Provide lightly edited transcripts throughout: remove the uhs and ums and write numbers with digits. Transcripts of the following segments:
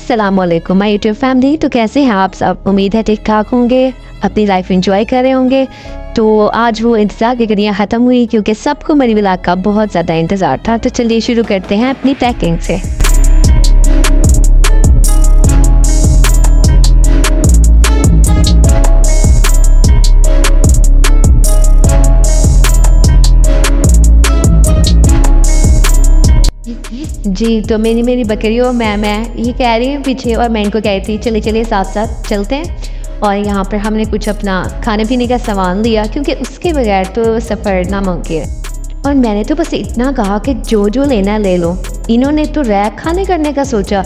अस्सलामुअलैकुम my YouTube family. तो कैसे हैं आप सब? उम्मीद है ठीक ठाक होंगे, अपनी लाइफ एंजॉय कर रहे होंगे। तो आज वो इंतज़ार की घड़ियाँ ख़त्म हुई क्योंकि सबको मनी व्लॉग का बहुत ज़्यादा इंतज़ार था। तो चलिए शुरू करते हैं अपनी पैकिंग से। जी तो मेरी बकरियों मैं ये कह रही हूँ पीछे, और मैं इनको कह रही थी चले साथ साथ चलते हैं। और यहाँ पर हमने कुछ अपना खाने पीने का सामान लिया क्योंकि उसके बगैर तो सफ़र नामुमकिन है। और मैंने तो बस इतना कहा कि जो लेना ले लो। इन्होंने तो रैक खाने करने का सोचा,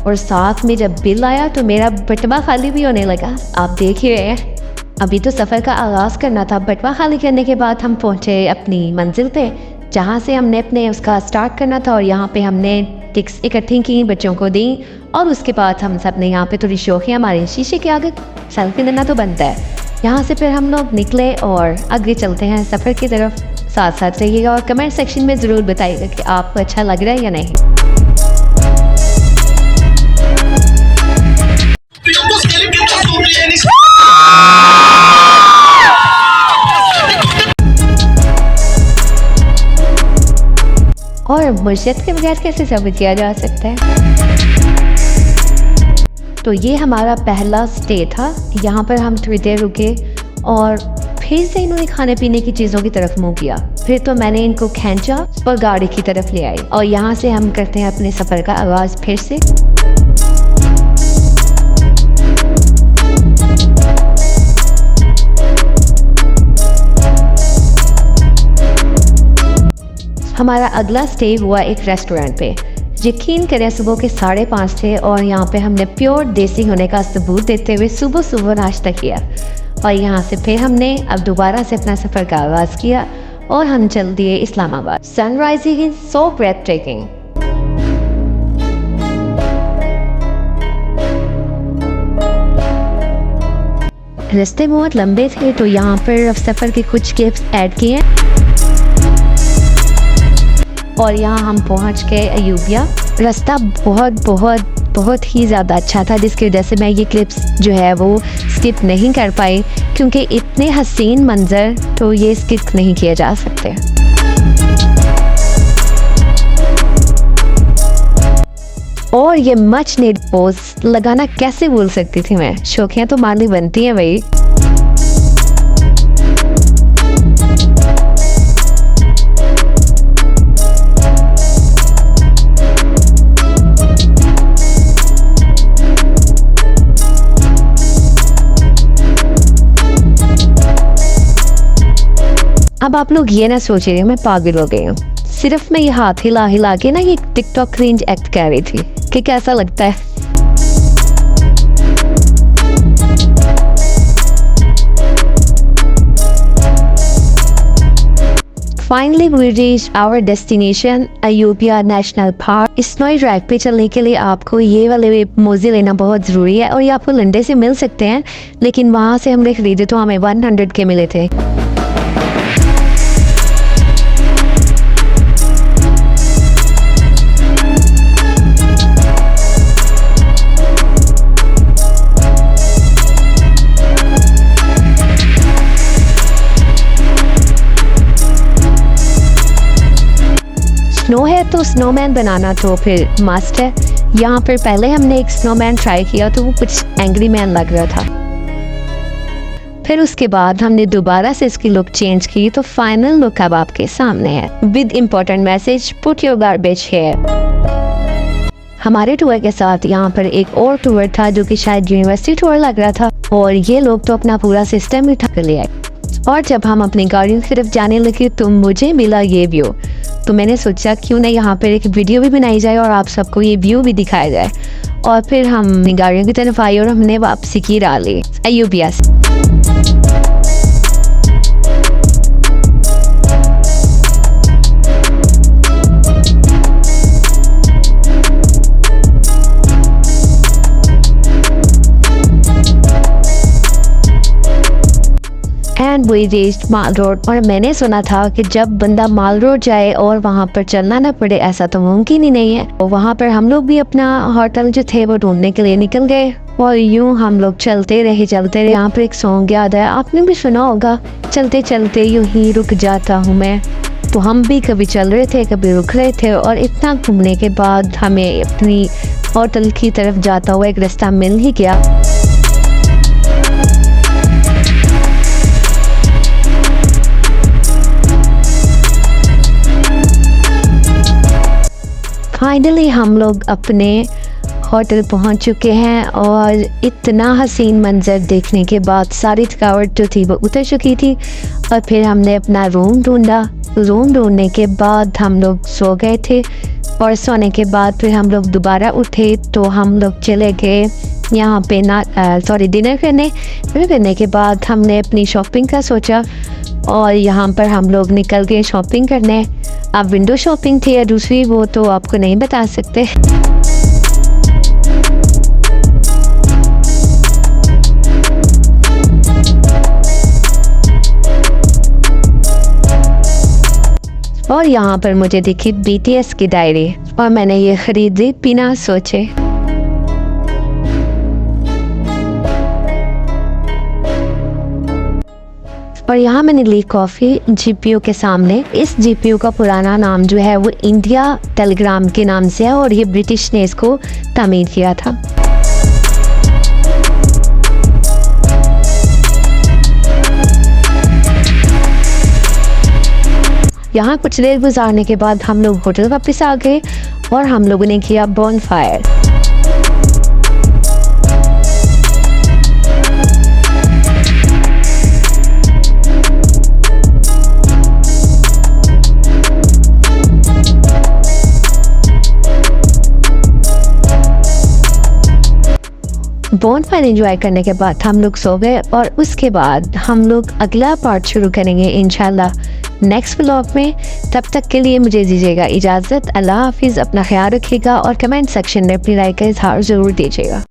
और साथ में जब बिल आया तो मेरा बटवा खाली भी होने लगा। आप देख ही रहे हैं, अभी तो सफ़र का आगाज़ करना था। बटवा खाली करने के बाद हम पहुँचे अपनी मंजिल पे, जहाँ से हमने अपने उसका स्टार्ट करना था। और यहाँ पे हमने टिक्स इकट्ठी की, बच्चों को दी, और उसके बाद हम सब ने यहाँ पे थोड़ी शौकियाँ मारी। शीशे के आगे सेल्फी लेना तो बनता है। यहाँ से फिर हम लोग निकले और आगे चलते हैं सफ़र की तरफ। साथ साथ रहिएगा और कमेंट सेक्शन में ज़रूर बताइएगा कि आपको अच्छा लग रहा है या नहीं। और मुर्शिद के बगैर कैसे सब्र किया जा सकता है। तो ये हमारा पहला स्टे था। यहाँ पर हम थोड़ी देर रुके और फिर से इन्होंने खाने पीने की चीज़ों की तरफ मुँह किया। फिर तो मैंने इनको खींचा और गाड़ी की तरफ ले आई। और यहाँ से हम करते हैं अपने सफ़र का आगाज़ फिर से। हमारा अगला स्टे हुआ एक रेस्टोरेंट पे। यकीन करें सुबह के 5:30 थे, और यहाँ पे हमने प्योर देसी होने का सबूत देते हुए सुबह सुबह नाश्ता किया। और यहाँ से फिर हमने अब दोबारा से अपना सफ़र का आगाज़ किया और हम चल दिए इस्लामाबाद। Sunrise is so ब्रेथटेकिंग। रास्ते बहुत लंबे थे, तो यहाँ पर सफ़र के कुछ क्लिप्स ऐड किए हैं। और यहाँ हम पहुँच गए अयूबिया। रास्ता बहुत ही ज़्यादा अच्छा था, जिसकी वजह से मैं ये क्लिप्स जो है वो स्किप नहीं कर पाई, क्योंकि इतने हसीन मंजर तो ये स्किप नहीं किए जा सकते। और ये मच नीड पोज लगाना कैसे भूल सकती थी मैं। शौकियाँ तो माननी बनती हैं भाई। अब आप लोग ये ना सोचिए मैं पागल हो गई हूँ। सिर्फ मैं ये हाथ हिला के ना ये टिकटॉक क्रिंज एक्ट कर रही थी कि कैसा लगता है। Finally we reach our destination Ayubia national park. Snowy track पे चलने के लिए आपको ये वाले मोजे लेना बहुत ज़रूरी है, और ये आपको लंडे से मिल सकते हैं, लेकिन वहाँ से हमने खरीदे तो हमें 100 के मिले थे। स्नो है तो स्नोमैन बनाना तो फिर मस्ट है। यहाँ पर पहले हमने एक स्नोमैन ट्राई किया तो वो कुछ एंग्री मैन लग रहा था। फिर उसके बाद हमने दोबारा से इसकी लुक चेंज की, तो फाइनल लुक अब आपके सामने है with important message, put your garbage here. हमारे टूर के साथ यहाँ पर एक और टूर था जो कि शायद यूनिवर्सिटी टूर लग रहा था, और ये लोग तो अपना पूरा सिस्टम ही ठक ले आए। और जब हम अपनी गाड़ियों की तरफ जाने लगे तो मुझे मिला ये व्यू। तो मैंने सोचा क्यों ना यहाँ पर एक वीडियो भी बनाई जाए और आप सबको ये व्यू भी दिखाया जाए। और फिर हम अपनी गाड़ियों की तरफ आए और हमने वापसी की राह ली अयूबिया से। We reached Mall Road. और मैंने सुना था कि जब बंदा माल रोड जाए और वहाँ पर चलना ना पड़े, ऐसा तो मुमकिन ही नहीं है। और वहाँ पर हम लोग भी अपना होटल जो थे वो ढूंढने के लिए निकल गए और यूं हम लोग चलते रहे। यहाँ पर एक सॉन्ग याद है, आपने भी सुना होगा, चलते चलते यूं ही रुक जाता हूँ मैं। तो हम भी कभी चल रहे थे कभी रुक रहे थे, और इतना घूमने के बाद हमें अपनी होटल की तरफ जाता हुआ एक रास्ता मिल ही गया। फाइनली हम लोग अपने होटल पहुंच चुके हैं और इतना हसीन मंजर देखने के बाद सारी थकावट जो थी वो उतर चुकी थी। और फिर हमने अपना रूम ढूंढा। रूम ढूंढने के बाद हम लोग सो गए थे, और सोने के बाद फिर हम लोग दोबारा उठे तो हम लोग चले गए यहाँ पे डिनर करने। डिनर करने के बाद हमने अपनी शॉपिंग का सोचा और यहाँ पर हम लोग निकल गए शॉपिंग करने। अब विंडो शॉपिंग थी या दूसरी वो तो आपको नहीं बता सकते। और यहाँ पर मुझे दिखी BTS की डायरी और मैंने ये खरीदी बिना सोचे। और यहाँ मैंने ली कॉफ़ी GPU के सामने। इस GPU का पुराना नाम जो है वो इंडिया टेलीग्राम के नाम से है और ये ब्रिटिश ने इसको तामीर किया था। यहाँ कुछ देर गुजारने के बाद हम लोग होटल वापस आ गए और हम लोगों ने किया बॉनफायर। बॉनफायर एंजॉय करने के बाद हम लोग सो गए और उसके बाद हम लोग अगला पार्ट शुरू करेंगे इंशाल्लाह नेक्स्ट व्लॉग में। तब तक के लिए मुझे दीजिएगा इजाज़त। अल्लाह हाफिज़, अपना ख्याल रखिएगा और कमेंट सेक्शन में अपनी राय का इजहार ज़रूर दीजिएगा।